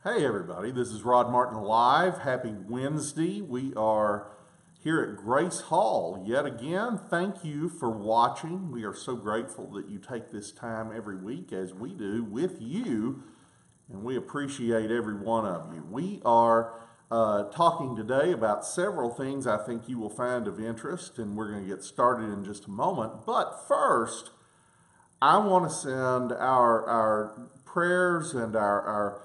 Hey everybody, this is Rod Martin Live. Happy Wednesday. We are here at Grace Hall yet again. Thank you for watching. We are so grateful that you take this time every week as we do with you, and we appreciate every one of you. We are talking today about several things I think you will find of interest, and we're going to get started in just a moment. But first, I want to send our prayers and our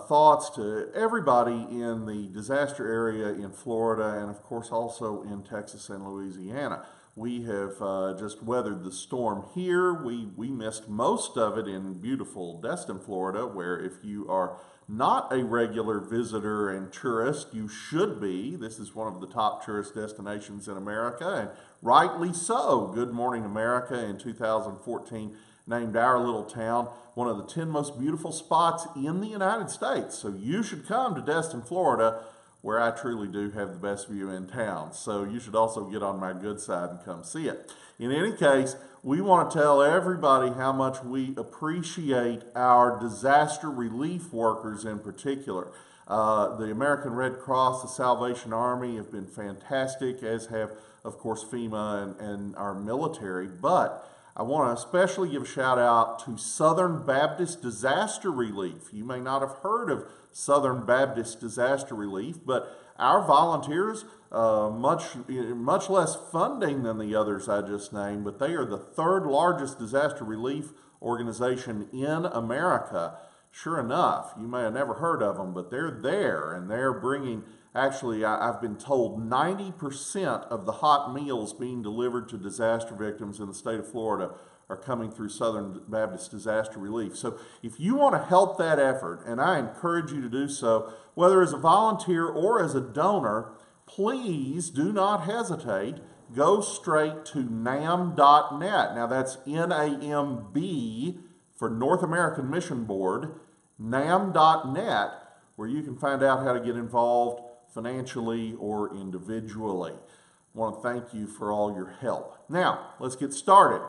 thoughts to everybody in the disaster area in Florida and, of course, also in Texas and Louisiana. We have just weathered the storm here. We missed most of it in beautiful Destin, Florida, where if you are not a regular visitor and tourist, you should be. This is one of the top tourist destinations in America, and rightly so. Good Morning America in 2014 named our little town one of the 10 most beautiful spots in the United States. So you should come to Destin, Florida, where I truly do have the best view in town. So you should also get on my good side and come see it. In any case, we want to tell everybody how much we appreciate our disaster relief workers in particular. The American Red Cross, the Salvation Army have been fantastic, as have, of course, FEMA and our military. But I want to especially give a shout out to Southern Baptist Disaster Relief. You may not have heard of Southern Baptist Disaster Relief, but our volunteers, much less funding than the others I just named, but they are the third largest disaster relief organization in America. Sure enough, you may have never heard of them, but they're there, and they're bringing, actually, I've been told 90% of the hot meals being delivered to disaster victims in the state of Florida are coming through Southern Baptist Disaster Relief. So if you want to help that effort, and I encourage you to do so, whether as a volunteer or as a donor, please do not hesitate. Go straight to NAMB.net. Now that's NAMB for North American Mission Board, NAMB.net, where you can find out how to get involved financially or individually. I want to thank you for all your help. Now, let's get started.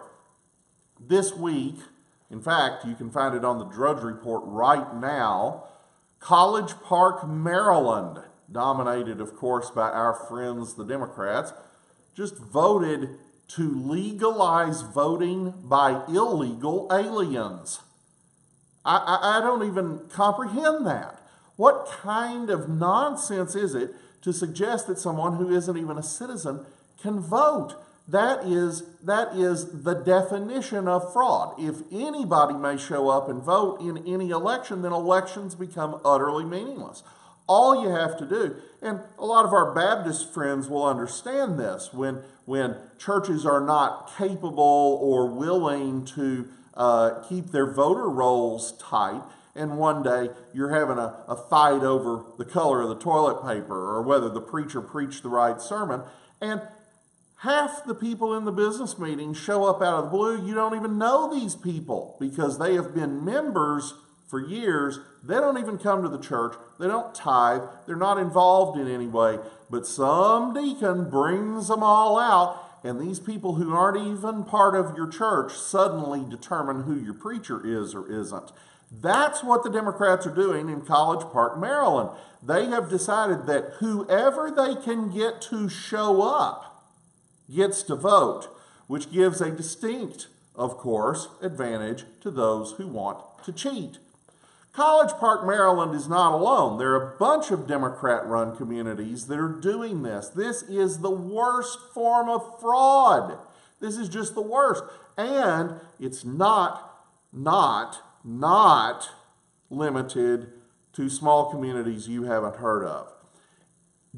This week, in fact, you can find it on the Drudge Report right now, College Park, Maryland, dominated, of course, by our friends, the Democrats, just voted to legalize voting by illegal aliens. I don't even comprehend that. What kind of nonsense is it to suggest that someone who isn't even a citizen can vote? That is the definition of fraud. If anybody may show up and vote in any election, then elections become utterly meaningless. All you have to do, and a lot of our Baptist friends will understand this, when churches are not capable or willing to keep their voter rolls tight, and one day you're having a fight over the color of the toilet paper or whether the preacher preached the right sermon, and half the people in the business meeting show up out of the blue. You don't even know these people because they have been members for years. They don't even come to the church. They don't tithe. They're not involved in any way. But some deacon brings them all out, and these people who aren't even part of your church suddenly determine who your preacher is or isn't. That's what the Democrats are doing in College Park, Maryland. They have decided that whoever they can get to show up gets to vote, which gives a distinct, of course, advantage to those who want to cheat. College Park, Maryland is not alone. There are a bunch of Democrat-run communities that are doing this. This is the worst form of fraud. This is just the worst. And it's not limited to small communities you haven't heard of.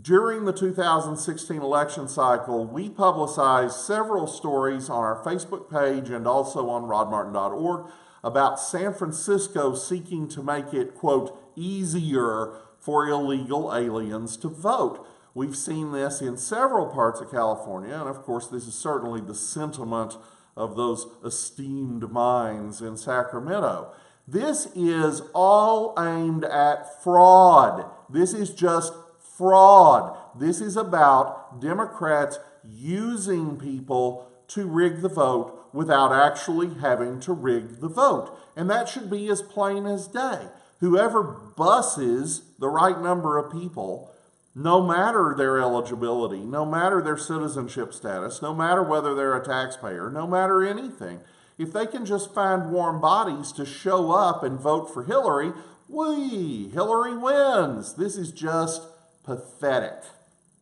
During the 2016 election cycle, we publicized several stories on our Facebook page and also on rodmartin.org about San Francisco seeking to make it, quote, easier for illegal aliens to vote. We've seen this in several parts of California, and of course this is certainly the sentiment of those esteemed minds in Sacramento. This is all aimed at fraud. This is just fraud. This is about Democrats using people to rig the vote without actually having to rig the vote. And that should be as plain as day. Whoever buses the right number of people, no matter their eligibility, no matter their citizenship status, no matter whether they're a taxpayer, no matter anything, if they can just find warm bodies to show up and vote for Hillary, Hillary wins. This is just pathetic.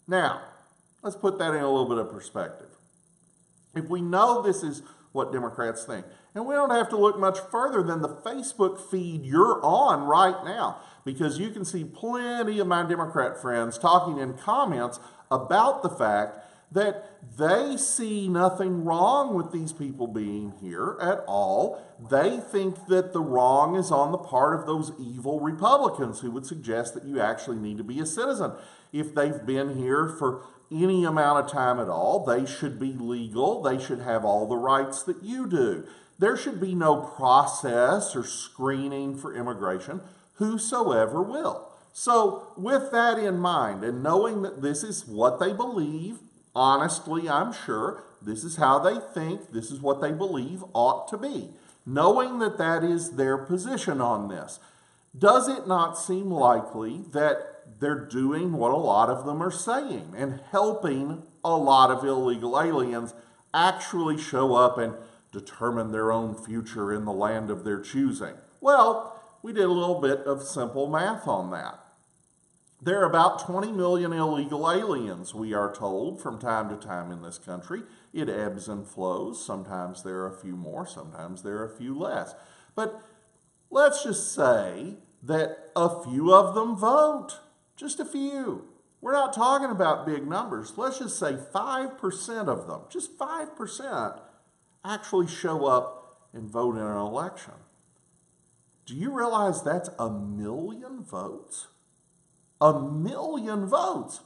Now, let's put that in a little bit of perspective. If we know this is what Democrats think, and we don't have to look much further than the Facebook feed you're on right now, because you can see plenty of my Democrat friends talking in comments about the fact that they see nothing wrong with these people being here at all. They think that the wrong is on the part of those evil Republicans who would suggest that you actually need to be a citizen. If they've been here for any amount of time at all, they should be legal. They should have all the rights that you do. There should be no process or screening for immigration. Whosoever will. So with that in mind, and knowing that this is what they believe, honestly, I'm sure, this is how they think, this is what they believe ought to be. Knowing that that is their position on this, does it not seem likely that they're doing what a lot of them are saying and helping a lot of illegal aliens actually show up and determine their own future in the land of their choosing? Well, we did a little bit of simple math on that. There are about 20 million illegal aliens, we are told, from time to time in this country. It ebbs and flows. Sometimes there are a few more, sometimes there are a few less. But let's just say that a few of them vote. Just a few. We're not talking about big numbers. Let's just say 5% of them, just 5%, actually show up and vote in an election. Do you realize that's 1 million votes? 1 million votes.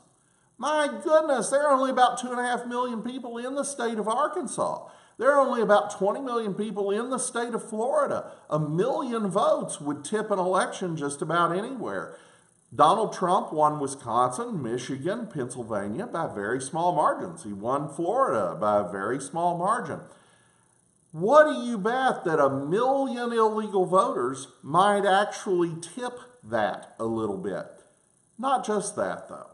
My goodness, there are only about 2.5 million people in the state of Arkansas. There are only about 20 million people in the state of Florida. 1 million votes would tip an election just about anywhere. Donald Trump won Wisconsin, Michigan, Pennsylvania by very small margins. He won Florida by a very small margin. What do you bet that 1 million illegal voters might actually tip that a little bit? Not just that, though.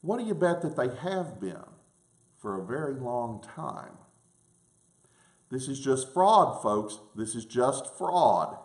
What do you bet that they have been for a very long time? This is just fraud, folks. This is just fraud.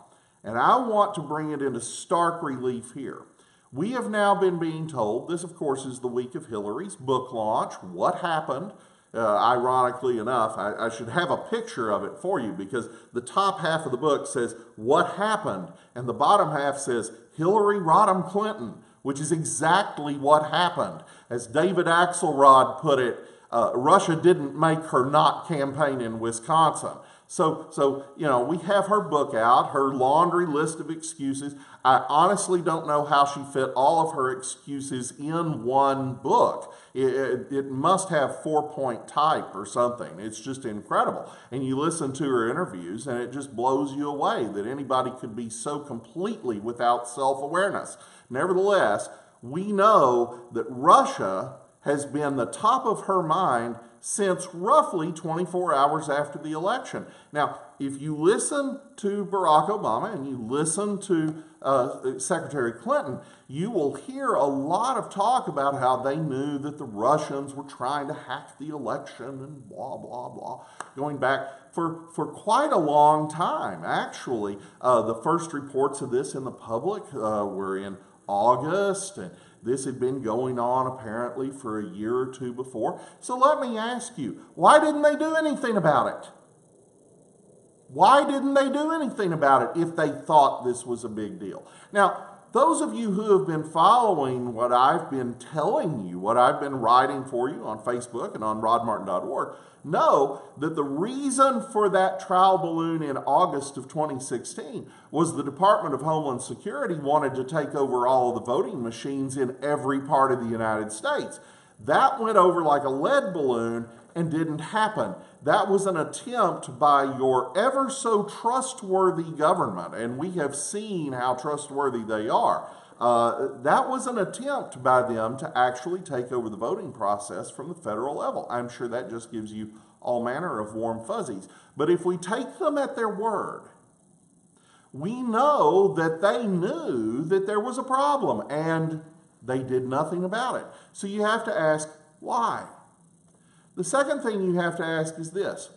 And I want to bring it into stark relief here. We have now been being told, this of course is the week of Hillary's book launch, what happened. Ironically enough, I should have a picture of it for you, because the top half of the book says, what happened? And the bottom half says, Hillary Rodham Clinton, which is exactly what happened. As David Axelrod put it, Russia didn't make her not campaign in Wisconsin. So we have her book out, her laundry list of excuses. I honestly don't know how she fit all of her excuses in one book. It must have 4-point type or something. It's just incredible. And you listen to her interviews and it just blows you away that anybody could be so completely without self-awareness. Nevertheless, we know that Russia has been the top of her mind since roughly 24 hours after the election. Now, if you listen to Barack Obama and you listen to Secretary Clinton, you will hear a lot of talk about how they knew that the Russians were trying to hack the election and blah, blah, blah, going back for quite a long time. Actually, the first reports of this in the public were in August, and this had been going on apparently for a year or two before. So let me ask you, why didn't they do anything about it? Why didn't they do anything about it if they thought this was a big deal? Now, those of you who have been following what I've been telling you, what I've been writing for you on Facebook and on rodmartin.org, know that the reason for that trial balloon in August of 2016 was the Department of Homeland Security wanted to take over all of the voting machines in every part of the United States. That went over like a lead balloon and didn't happen. That was an attempt by your ever so trustworthy government, and we have seen how trustworthy they are. That was an attempt by them to actually take over the voting process from the federal level. I'm sure that just gives you all manner of warm fuzzies. But if we take them at their word, We know that they knew that there was a problem and they did nothing about it. So you have to ask, why? The second thing you have to ask is this,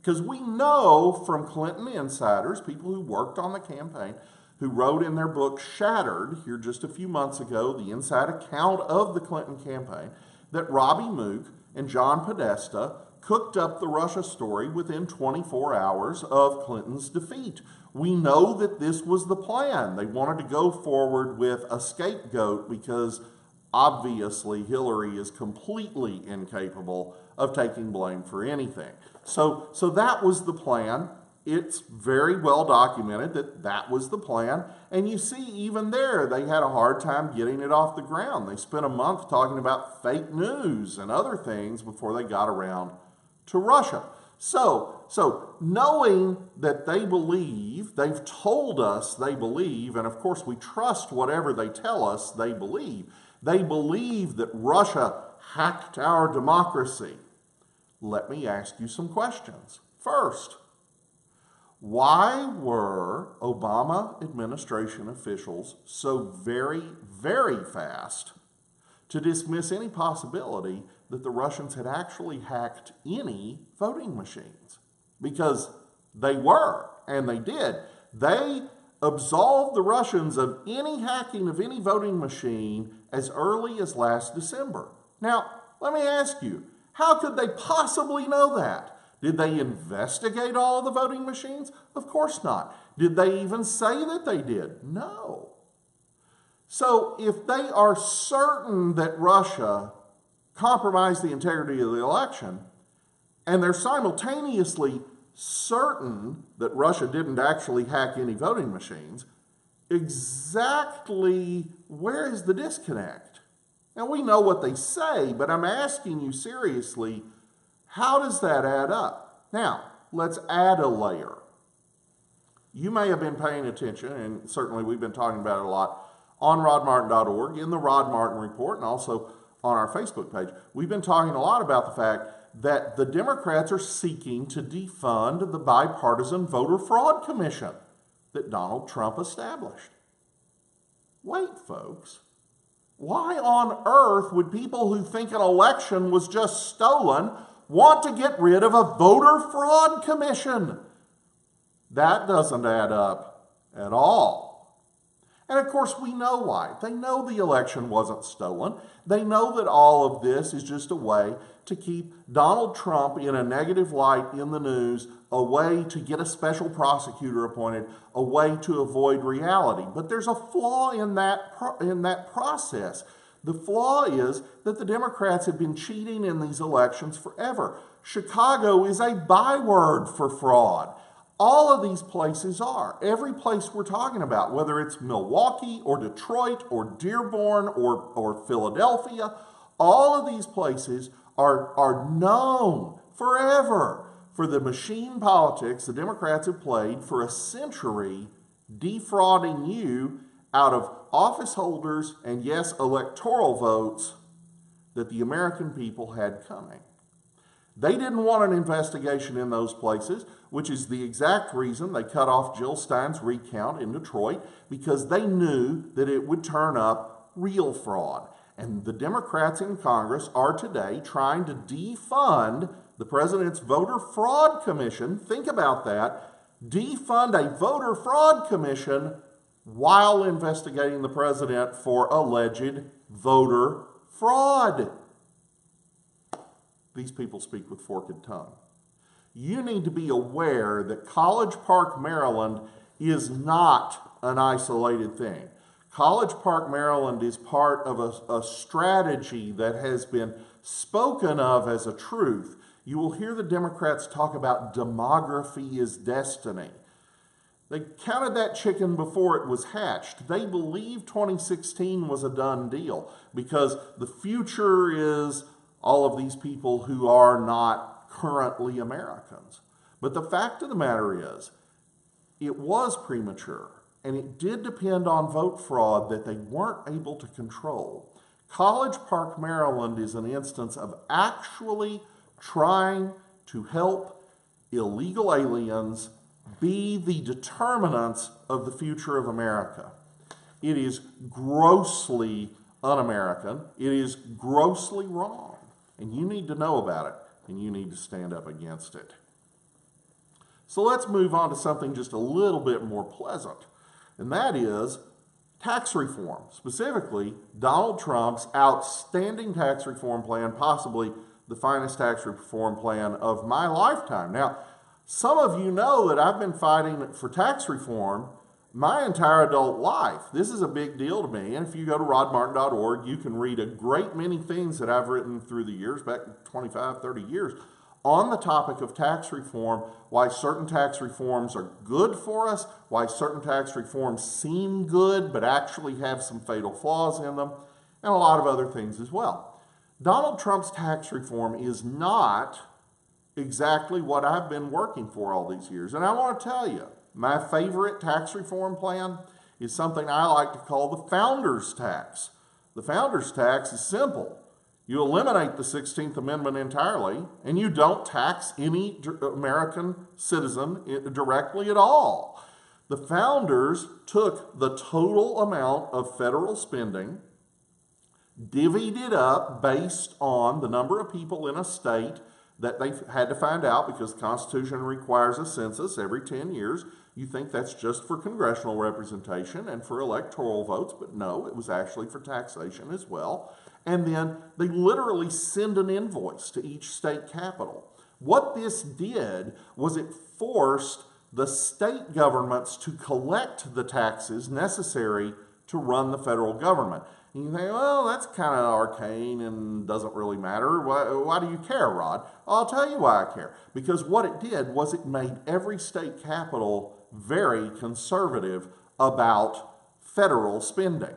because we know from Clinton insiders, people who worked on the campaign, who wrote in their book Shattered, here just a few months ago, the inside account of the Clinton campaign, that Robbie Mook and John Podesta cooked up the Russia story within 24 hours of Clinton's defeat. We know that this was the plan. They wanted to go forward with a scapegoat because obviously Hillary is completely incapable of taking blame for anything. So that was the plan. It's very well documented that that was the plan. And you see, even there, they had a hard time getting it off the ground. They spent a month talking about fake news and other things before they got around to Russia. So knowing that they believe, they've told us they believe, and of course we trust whatever they tell us they believe that Russia hacked our democracy. Let me ask you some questions. First, why were Obama administration officials so very, very fast to dismiss any possibility that the Russians had actually hacked any voting machines? Because they were, and they did. They absolved the Russians of any hacking of any voting machine as early as last December. Now, let me ask you, how could they possibly know that? Did they investigate all of the voting machines? Of course not. Did they even say that they did? No. So if they are certain that Russia compromised the integrity of the election, and they're simultaneously certain that Russia didn't actually hack any voting machines, exactly where is the disconnect? Now, we know what they say, but I'm asking you seriously, how does that add up? Now, let's add a layer. You may have been paying attention, and certainly we've been talking about it a lot, on rodmartin.org, in the Rod Martin Report, and also on our Facebook page. We've been talking a lot about the fact that the Democrats are seeking to defund the bipartisan voter fraud commission that Donald Trump established. Wait, folks. Why on earth would people who think an election was just stolen want to get rid of a voter fraud commission? That doesn't add up at all. And of course, we know why. They know the election wasn't stolen. They know that all of this is just a way to keep Donald Trump in a negative light in the news, a way to get a special prosecutor appointed, a way to avoid reality. But there's a flaw in that process. The flaw is that the Democrats have been cheating in these elections forever. Chicago is a byword for fraud. All of these places are. Every place we're talking about, whether it's Milwaukee or Detroit or Dearborn or Philadelphia, all of these places are known forever for the machine politics the Democrats have played for a century, defrauding you out of office holders and, yes, electoral votes that the American people had coming. They didn't want an investigation in those places, which is the exact reason they cut off Jill Stein's recount in Detroit, because they knew that it would turn up real fraud. And the Democrats in Congress are today trying to defund the president's voter fraud commission. Think about that. Defund a voter fraud commission while investigating the president for alleged voter fraud. These people speak with forked tongue. You need to be aware that College Park, Maryland is not an isolated thing. College Park, Maryland is part of a strategy that has been spoken of as a truth. You will hear the Democrats talk about demography is destiny. They counted that chicken before it was hatched. They believe 2016 was a done deal because the future is all of these people who are not currently Americans. But the fact of the matter is, it was premature, and it did depend on vote fraud that they weren't able to control. College Park, Maryland is an instance of actually trying to help illegal aliens be the determinants of the future of America. It is grossly un-American. It is grossly wrong. And you need to know about it, and you need to stand up against it. So let's move on to something just a little bit more pleasant, and that is tax reform, specifically Donald Trump's outstanding tax reform plan, possibly the finest tax reform plan of my lifetime. Now, some of you know that I've been fighting for tax reform my entire adult life. This is a big deal to me, and if you go to rodmartin.org, you can read a great many things that I've written through the years, back 25, 30 years, on the topic of tax reform, why certain tax reforms are good for us, why certain tax reforms seem good but actually have some fatal flaws in them, and a lot of other things as well. Donald Trump's tax reform is not exactly what I've been working for all these years. And I want to tell you, my favorite tax reform plan is something I like to call the founder's tax. The founder's tax is simple. You eliminate the 16th Amendment entirely, and you don't tax any American citizen directly at all. The founders took the total amount of federal spending, divvied it up based on the number of people in a state that they had to find out, because the Constitution requires a census every 10 years. You think that's just for congressional representation and for electoral votes, but no, it was actually for taxation as well. And then they literally send an invoice to each state capital. What this did was it forced the state governments to collect the taxes necessary to run the federal government. And you think, well, that's kind of arcane and doesn't really matter. Why do you care, Rod? I'll tell you why I care. Because what it did was it made every state capital very conservative about federal spending.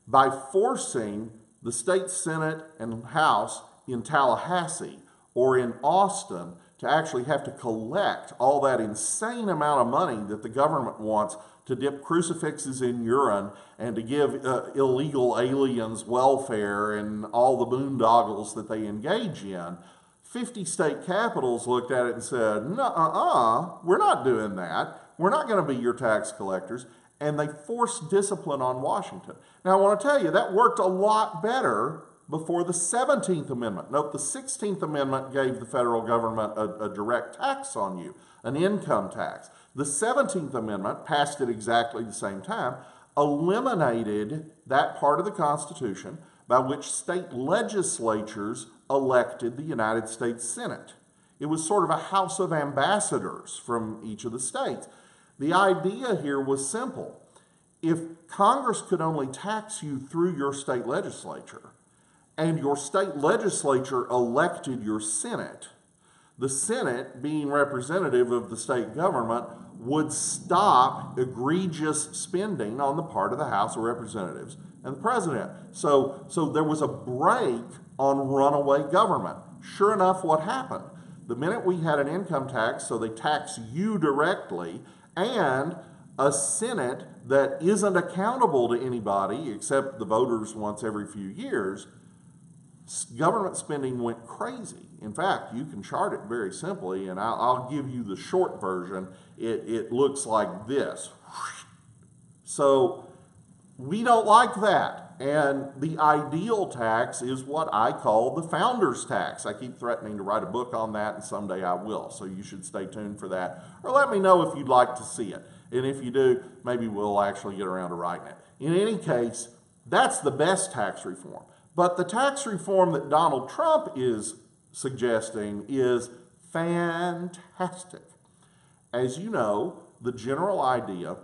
By forcing the state Senate and House in Tallahassee or in Austin to actually have to collect all that insane amount of money that the government wants to dip crucifixes in urine and to give illegal aliens welfare and all the boondoggles that they engage in, 50 state capitals looked at it and said, no, we're not doing that. We're not going to be your tax collectors. And they forced discipline on Washington. Now, I want to tell you, that worked a lot better before the 17th Amendment. Note, the 16th Amendment gave the federal government a direct tax on you, an income tax. The 17th Amendment, passed at exactly the same time, eliminated that part of the Constitution by which state legislatures elected the United States Senate. It was sort of a House of Ambassadors from each of the states. The idea here was simple. If Congress could only tax you through your state legislature, and your state legislature elected your Senate, the Senate, being representative of the state government, would stop egregious spending on the part of the House of Representatives and the President. So there was a break on runaway government. Sure enough, what happened? The minute we had an income tax, so they tax you directly, and a Senate that isn't accountable to anybody except the voters once every few years, government spending went crazy. In fact, you can chart it very simply, and I'll give you the short version. It looks like this. So we don't like that. And the ideal tax is what I call the founder's tax. I keep threatening to write a book on that, and someday I will. So you should stay tuned for that. Or let me know if you'd like to see it. And if you do, maybe we'll actually get around to writing it. In any case, that's the best tax reform. But the tax reform that Donald Trump is suggesting is fantastic. As you know, the general idea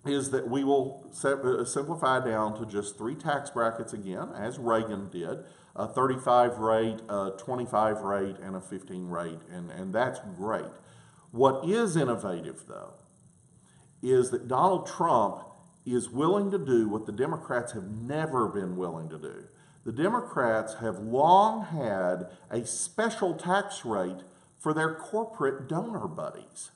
is that we will simplify down to just 3 tax brackets again, as Reagan did, a 35 rate, a 25 rate, and a 15 rate, and that's great. What is innovative, though, is that Donald Trump is willing to do what the Democrats have never been willing to do. The Democrats have long had a special tax rate for their corporate donor buddies.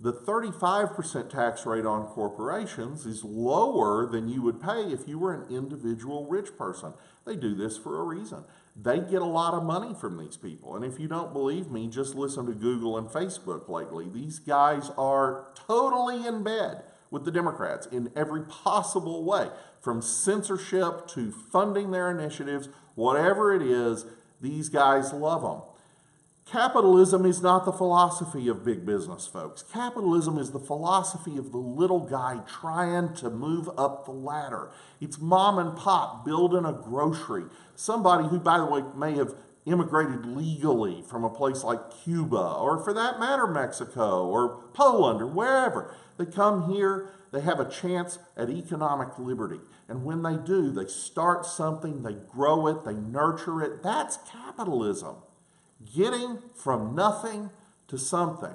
The 35% tax rate on corporations is lower than you would pay if you were an individual rich person. They do this for a reason. They get a lot of money from these people. And if you don't believe me, just listen to Google and Facebook lately. These guys are totally in bed with the Democrats in every possible way, from censorship to funding their initiatives, whatever it is, these guys love them. Capitalism is not the philosophy of big business, folks. Capitalism is the philosophy of the little guy trying to move up the ladder. It's mom and pop building a grocery. Somebody who, by the way, may have immigrated legally from a place like Cuba, or for that matter, Mexico, or Poland, or wherever. They come here, they have a chance at economic liberty. And when they do, they start something, they grow it, they nurture it. That's capitalism. Getting from nothing to something.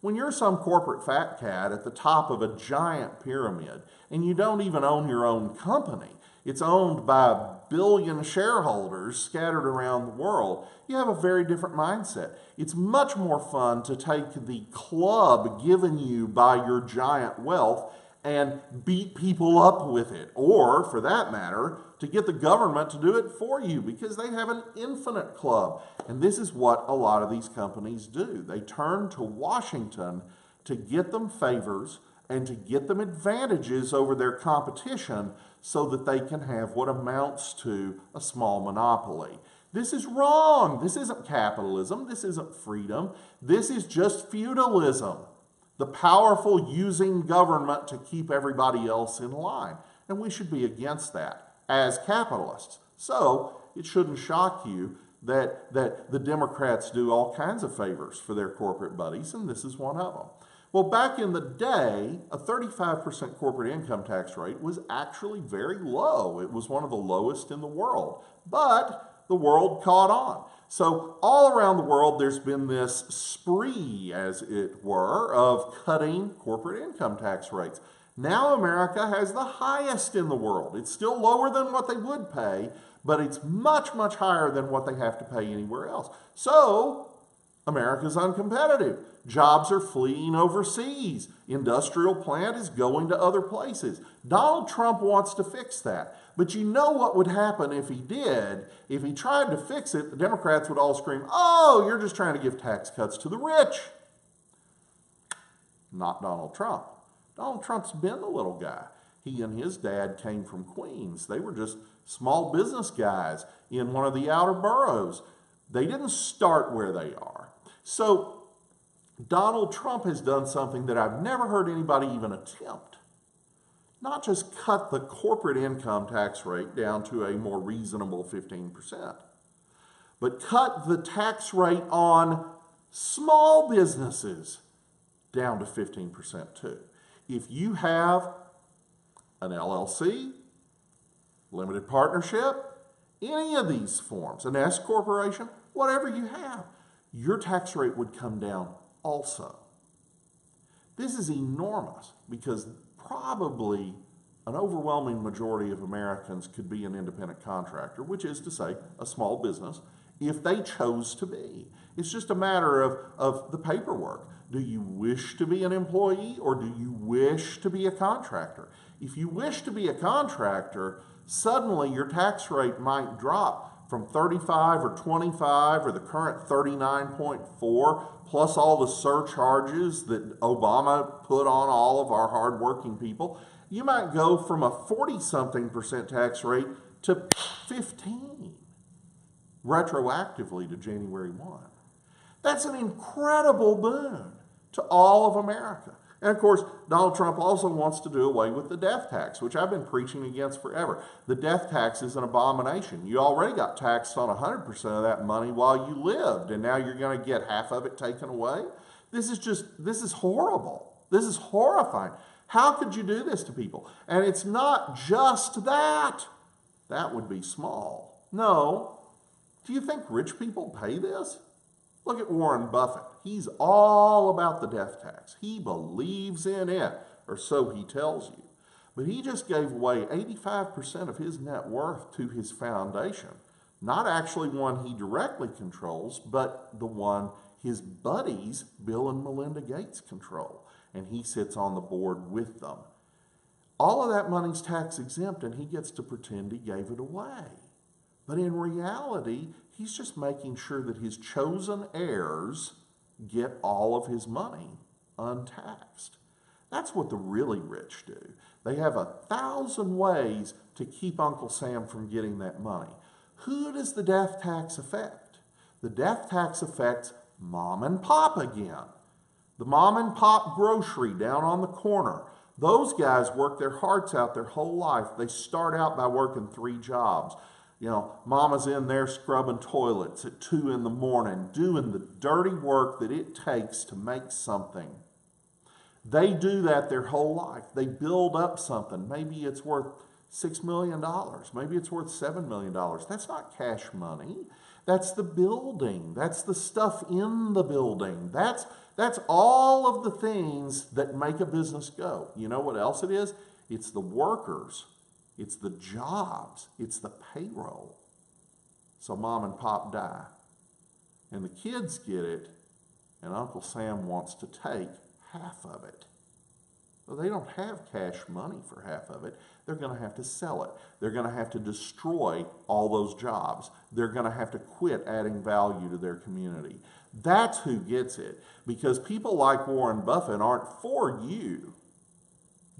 When you're some corporate fat cat at the top of a giant pyramid and you don't even own your own company, it's owned by a billion shareholders scattered around the world, you have a very different mindset. It's much more fun to take the club given you by your giant wealth and beat people up with it, or for that matter, to get the government to do it for you because they have an infinite club. And this is what a lot of these companies do. They turn to Washington to get them favors and to get them advantages over their competition so that they can have what amounts to a small monopoly. This is wrong. This isn't capitalism. This isn't freedom. This is just feudalism. The powerful using government to keep everybody else in line. And we should be against that as capitalists. So it shouldn't shock you that the Democrats do all kinds of favors for their corporate buddies, and this is one of them. Well, back in the day, a 35% corporate income tax rate was actually very low. It was one of the lowest in the world, but the world caught on. So all around the world, there's been this spree, as it were, of cutting corporate income tax rates. Now America has the highest in the world. It's still lower than what they would pay, but it's much, much higher than what they have to pay anywhere else. So America's uncompetitive. Jobs are fleeing overseas. Industrial plant is going to other places. Donald Trump wants to fix that. But you know what would happen if he did? If he tried to fix it, the Democrats would all scream, "Oh, you're just trying to give tax cuts to the rich." Not Donald Trump. Donald Trump's been the little guy. He and his dad came from Queens. They were just small business guys in one of the outer boroughs. They didn't start where they are. So Donald Trump has done something that I've never heard anybody even attempt. Not just cut the corporate income tax rate down to a more reasonable 15%, but cut the tax rate on small businesses down to 15% too. If you have an LLC, limited partnership, any of these forms, an S corporation, whatever you have, your tax rate would come down also. This is enormous because probably an overwhelming majority of Americans could be an independent contractor, which is to say a small business, if they chose to be. It's just a matter of the paperwork. Do you wish to be an employee or do you wish to be a contractor? If you wish to be a contractor, suddenly your tax rate might drop from 35 or 25 or the current 39.4 plus all the surcharges that Obama put on all of our hardworking people. You might go from a 40-something% tax rate to 15 retroactively to January 1. That's an incredible boon to all of America. And of course, Donald Trump also wants to do away with the death tax, which I've been preaching against forever. The death tax is an abomination. You already got taxed on 100% of that money while you lived, and now you're going to get half of it taken away? This is horrible. This is horrifying. How could you do this to people? And it's not just that. That would be small. No. Do you think rich people pay this? Look at Warren Buffett. He's all about the death tax. He believes in it, or so he tells you. But he just gave away 85% of his net worth to his foundation. Not actually one he directly controls, but the one his buddies, Bill and Melinda Gates, control. And he sits on the board with them. All of that money's tax exempt, and he gets to pretend he gave it away. But in reality, he's just making sure that his chosen heirs get all of his money untaxed. That's what the really rich do. They have 1,000 ways to keep Uncle Sam from getting that money. Who does the death tax affect? The death tax affects mom and pop again. The mom and pop grocery down on the corner. Those guys work their hearts out their whole life. They start out by working 3 jobs. You know, mama's in there scrubbing toilets at 2 in the morning, doing the dirty work that it takes to make something. They do that their whole life. They build up something. Maybe it's worth $6 million. Maybe it's worth $7 million. That's not cash money. That's the building. That's the stuff in the building. That's all of the things that make a business go. You know what else it is? It's the workers. It's the jobs. It's the payroll. So mom and pop die. And the kids get it, and Uncle Sam wants to take half of it. Well, they don't have cash money for half of it. They're going to have to sell it. They're going to have to destroy all those jobs. They're going to have to quit adding value to their community. That's who gets it. Because people like Warren Buffett aren't for you.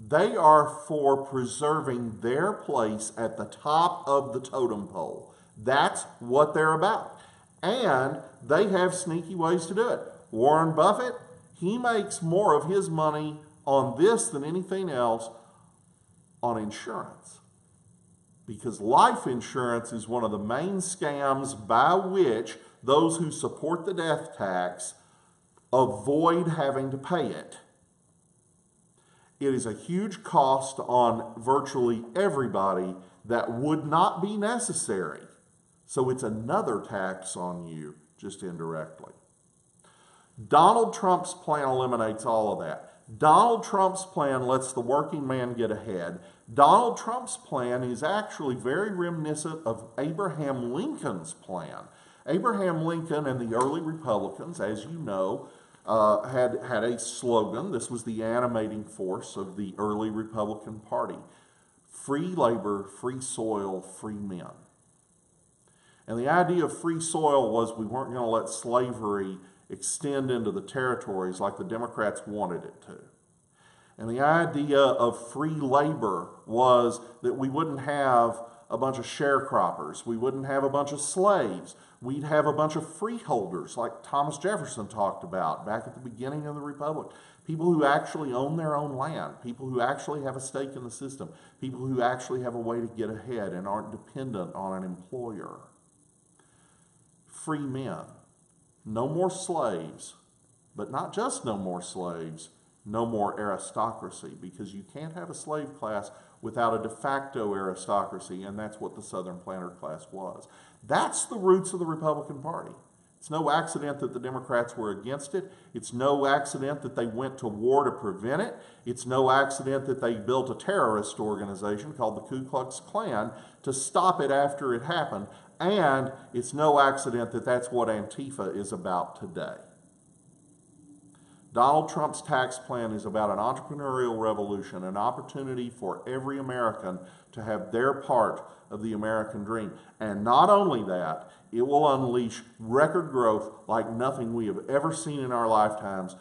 They are for preserving their place at the top of the totem pole. That's what they're about. And they have sneaky ways to do it. Warren Buffett, he makes more of his money on this than anything else on insurance. Because life insurance is one of the main scams by which those who support the death tax avoid having to pay it. It is a huge cost on virtually everybody that would not be necessary. So it's another tax on you, just indirectly. Donald Trump's plan eliminates all of that. Donald Trump's plan lets the working man get ahead. Donald Trump's plan is actually very reminiscent of Abraham Lincoln's plan. Abraham Lincoln and the early Republicans, as you know, had a slogan. This was the animating force of the early Republican Party. Free labor, free soil, free men. And the idea of free soil was we weren't going to let slavery extend into the territories like the Democrats wanted it to. And the idea of free labor was that we wouldn't have a bunch of sharecroppers. We wouldn't have a bunch of slaves. We'd have a bunch of freeholders like Thomas Jefferson talked about back at the beginning of the Republic. People who actually own their own land. People who actually have a stake in the system. People who actually have a way to get ahead and aren't dependent on an employer. Free men. No more slaves, but not just no more slaves, no more aristocracy, because you can't have a slave class without a de facto aristocracy, and that's what the Southern planter class was. That's the roots of the Republican Party. It's no accident that the Democrats were against it. It's no accident that they went to war to prevent it. It's no accident that they built a terrorist organization called the Ku Klux Klan to stop it after it happened. And it's no accident that that's what Antifa is about today. Donald Trump's tax plan is about an entrepreneurial revolution, an opportunity for every American to have their part of the American dream. And not only that, it will unleash record growth like nothing we have ever seen in our lifetimes.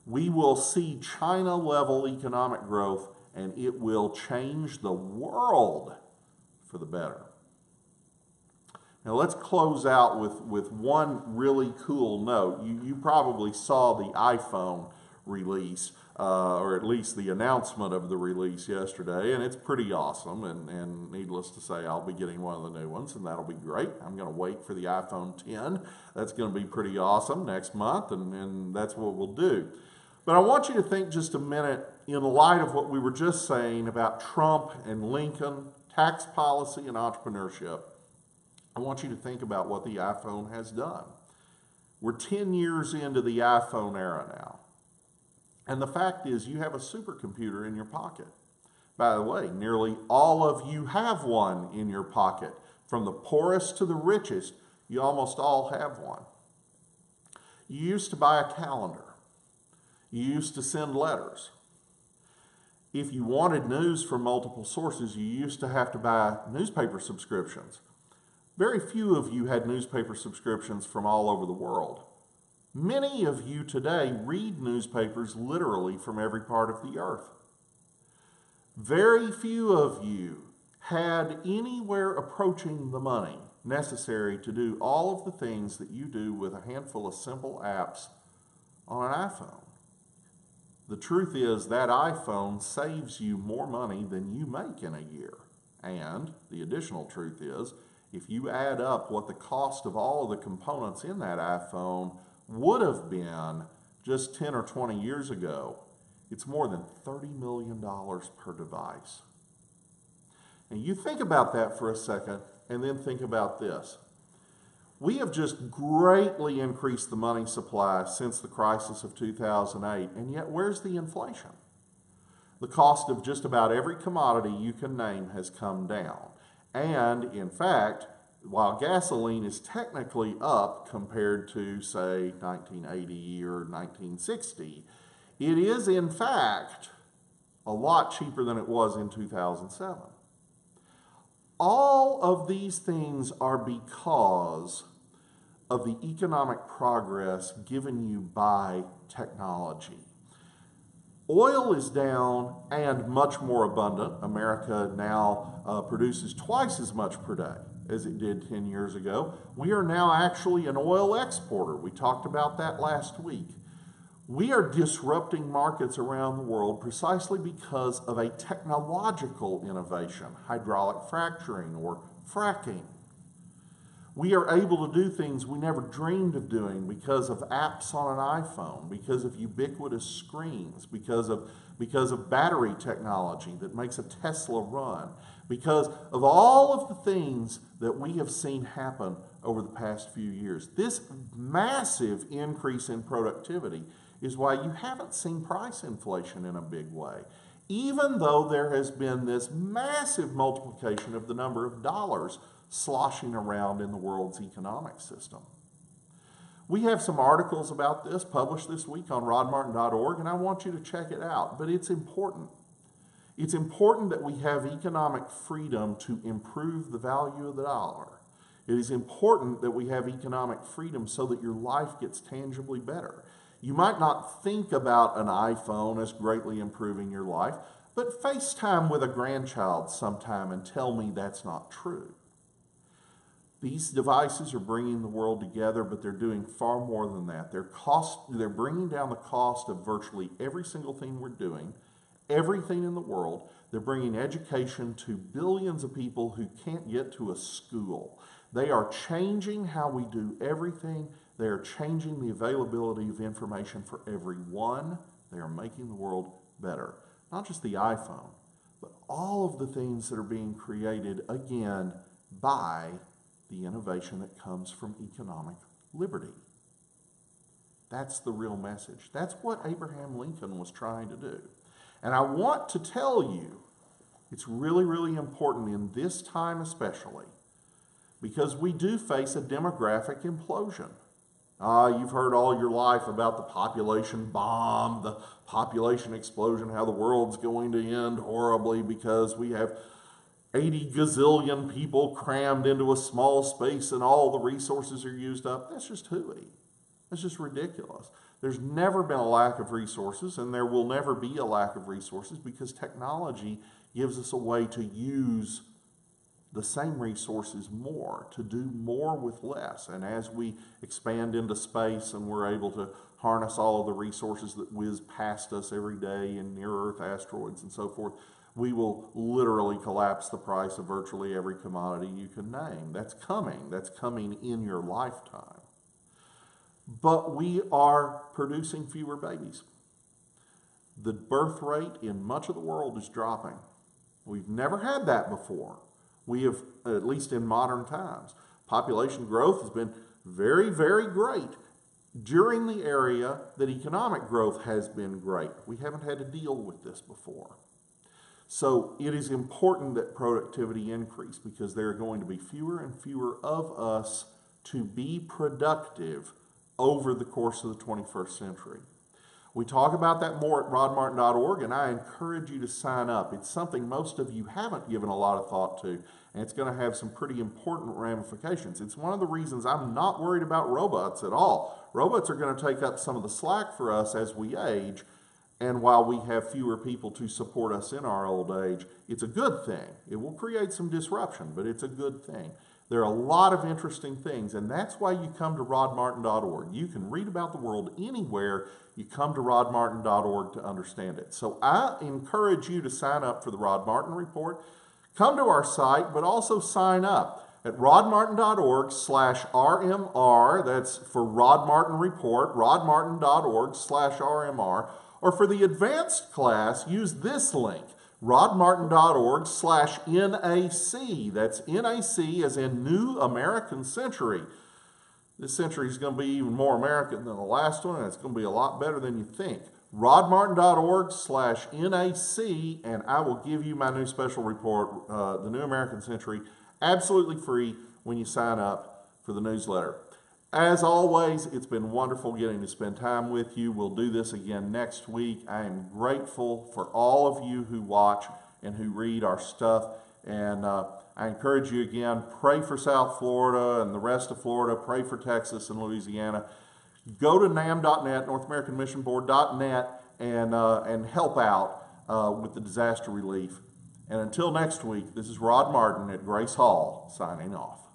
We will see China-level economic growth, and it will change the world for the better. Now let's close out with one really cool note. You probably saw the iPhone release, or at least the announcement of the release yesterday, and it's pretty awesome, and needless to say, I'll be getting one of the new ones, and that'll be great. I'm going to wait for the iPhone 10. That's going to be pretty awesome next month, and that's what we'll do. But I want you to think just a minute in light of what we were just saying about Trump and Lincoln, tax policy and entrepreneurship. I want you to think about what the iPhone has done. We're 10 years into the iPhone era now. And the fact is, you have a supercomputer in your pocket. By the way, nearly all of you have one in your pocket. From the poorest to the richest, you almost all have one. You used to buy a calendar. You used to send letters. If you wanted news from multiple sources, you used to have to buy newspaper subscriptions. very few of you had newspaper subscriptions from all over the world. Many of you today read newspapers literally from every part of the earth. Very few of you had anywhere approaching the money necessary to do all of the things that you do with a handful of simple apps on an iPhone. The truth is that iPhone saves you more money than you make in a year. And the additional truth is, if you add up what the cost of all of the components in that iPhone would have been just 10 or 20 years ago, it's more than $30 million per device. And you think about that for a second, and then think about this. We have just greatly increased the money supply since the crisis of 2008, and yet where's the inflation? The cost of just about every commodity you can name has come down. And in fact, while gasoline is technically up compared to, say, 1980 or 1960, it is in fact a lot cheaper than it was in 2007. All of these things are because of the economic progress given you by technology. Oil is down and much more abundant. America now produces twice as much per day as it did 10 years ago. We are now actually an oil exporter. We talked about that last week. We are disrupting markets around the world precisely because of a technological innovation, hydraulic fracturing or fracking. We are able to do things we never dreamed of doing because of apps on an iPhone, because of ubiquitous screens, because of battery technology that makes a Tesla run, because of all of the things that we have seen happen over the past few years. This massive increase in productivity is why you haven't seen price inflation in a big way, even though there has been this massive multiplication of the number of dollars sloshing around in the world's economic system. We have some articles about this published this week on rodmartin.org, and I want you to check it out, but it's important. It's important that we have economic freedom to improve the value of the dollar. It is important that we have economic freedom so that your life gets tangibly better. You might not think about an iPhone as greatly improving your life, but FaceTime with a grandchild sometime and tell me that's not true. These devices are bringing the world together, but they're doing far more than that. They're bringing down the cost of virtually every single thing we're doing, everything in the world. They're bringing education to billions of people who can't get to a school. They are changing how we do everything. They are changing the availability of information for everyone. They are making the world better. Not just the iPhone, but all of the things that are being created, again, by the innovation that comes from economic liberty. That's the real message. That's what Abraham Lincoln was trying to do. And I want to tell you, it's really, really important in this time especially, because we do face a demographic implosion. You've heard all your life about the population bomb, the population explosion, how the world's going to end horribly because we have 80 gazillion people crammed into a small space and all the resources are used up. That's just hooey. That's just ridiculous. There's never been a lack of resources, and there will never be a lack of resources because technology gives us a way to use the same resources more, to do more with less. And as we expand into space and we're able to harness all of the resources that whiz past us every day in near-Earth asteroids and so forth, we will literally collapse the price of virtually every commodity you can name. That's coming. That's coming in your lifetime. But we are producing fewer babies. The birth rate in much of the world is dropping. We've never had that before. We have, at least in modern times, population growth has been very, very great during the area that economic growth has been great. We haven't had to deal with this before. So it is important that productivity increase because there are going to be fewer and fewer of us to be productive over the course of the 21st century. We talk about that more at rodmartin.org, and I encourage you to sign up. It's something most of you haven't given a lot of thought to, and it's going to have some pretty important ramifications. It's one of the reasons I'm not worried about robots at all. Robots are going to take up some of the slack for us as we age, and while we have fewer people to support us in our old age, it's a good thing. It will create some disruption, but it's a good thing. There are a lot of interesting things, and that's why you come to rodmartin.org. You can read about the world anywhere. You come to rodmartin.org to understand it. So I encourage you to sign up for the Rod Martin Report. Come to our site, but also sign up at rodmartin.org/RMR. That's for Rod Martin Report, rodmartin.org/RMR. Or for the advanced class, use this link, rodmartin.org/NAC. That's NAC as in New American Century. This century is going to be even more American than the last one, and it's going to be a lot better than you think. rodmartin.org/NAC, and I will give you my new special report, The New American Century, absolutely free when you sign up for the newsletter. As always, it's been wonderful getting to spend time with you. We'll do this again next week. I am grateful for all of you who watch and who read our stuff. And I encourage you again, pray for South Florida and the rest of Florida. Pray for Texas and Louisiana. Go to NAM.net, NorthAmericanMissionBoard.net, and help out with the disaster relief. And until next week, this is Rod Martin at Grace Hall signing off.